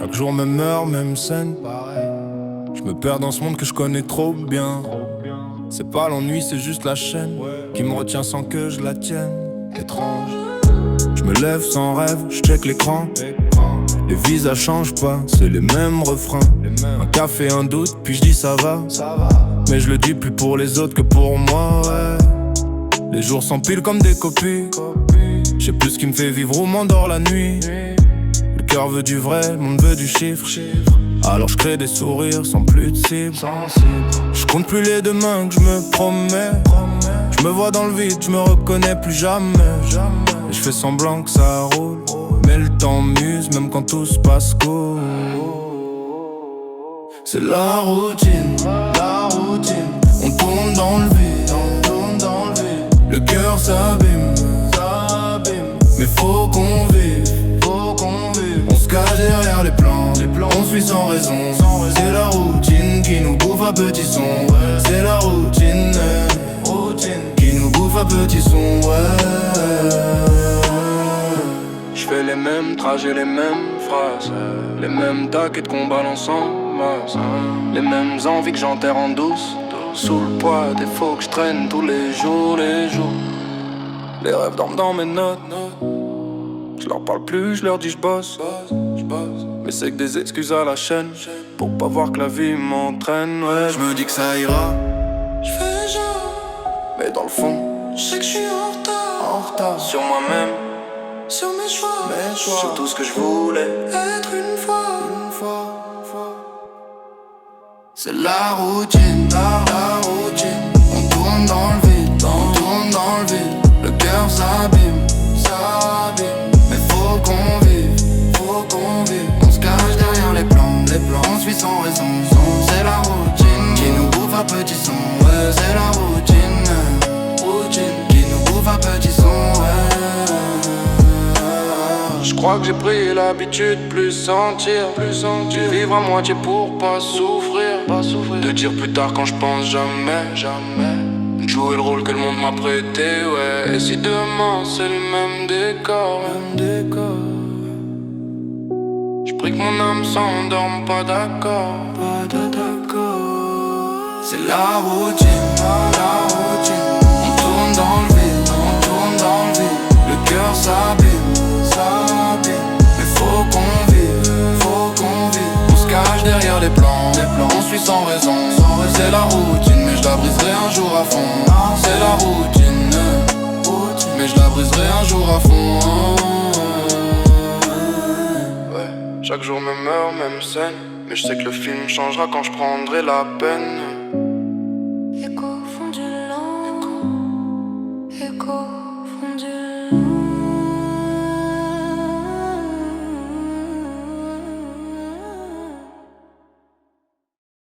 Chaque jour même heure, même scène. Je me perds dans ce monde que je connais trop bien. C'est pas l'ennui, c'est juste la chaîne qui me retient sans que je la tienne. Étrange. Je me lève sans rêve, je check l'écran. Les visages changent pas, c'est les mêmes refrains. Un café, un doute, puis je dis ça va. Mais je le dis plus pour les autres que pour moi, ouais. Les jours s'empilent comme des copies. Je sais plus ce qui me fait vivre ou m'endort la nuit. Le cœur veut du vrai, le monde veut du chiffre. Alors je crée des sourires sans plus de cible. Je compte plus les demain que je me promets. Je me vois dans le vide, je me reconnais plus jamais. Et je fais semblant que ça roule, mais le temps muse même quand tout se passe cool. C'est la routine, la routine. On tourne dans le vide, on tourne dans le vide. Le cœur s'abîme, s'abîme. Mais faut qu'on vive, faut qu'on vive. On se cache derrière les plans, on suit sans raison. C'est la routine qui nous bouffe à petits sons. C'est la routine, qui nous bouffe à petits sons, Je fais les mêmes trajets, les mêmes phrases, les mêmes taquettes qu'on balance en masse, les mêmes envies que j'enterre en douce, sous le poids des faux que je traîne tous les jours, les jours. Les rêves dorment dans mes notes. Je leur parle plus, je leur dis je bosse. Mais c'est que des excuses à la chaîne pour pas voir que la vie m'entraîne, ouais. Je me dis que ça ira, je fais genre, mais dans le fond, je sais que je suis en retard sur moi-même, sur mes choix, sur tout ce que je voulais être une fois. C'est la routine, la routine. On tourne dans le vide, on tourne dans le vide. Le cœur s'abîme, s'abîme. Mais faut qu'on vive, faut qu'on vive. On se cache derrière les plans, on suit sans raison. C'est la routine qui nous bouffe à petits sons, ouais. C'est la routine, routine qui nous bouffe à petits sons, ouais. Je crois que j'ai pris l'habitude plus sentir, vivre à moitié pour pas souffrir, de dire plus tard quand je pense jamais, jouer le rôle que le monde m'a prêté, ouais. Et si demain c'est le même décor, je prie que mon âme s'endorme, pas d'accord. C'est la routine, la routine. On tourne dans le vide, on tourne dans le vide. Le cœur s'abîme, s'abîme. Mais faut qu'on vive, faut qu'on vive. On se cache derrière les plans, on suit sans raison. C'est la routine, mais je la briserai un jour à fond. C'est la routine, mais je la briserai un jour à fond. Ouais, chaque jour même heure, même scène. Mais je sais que le film changera quand je prendrai la peine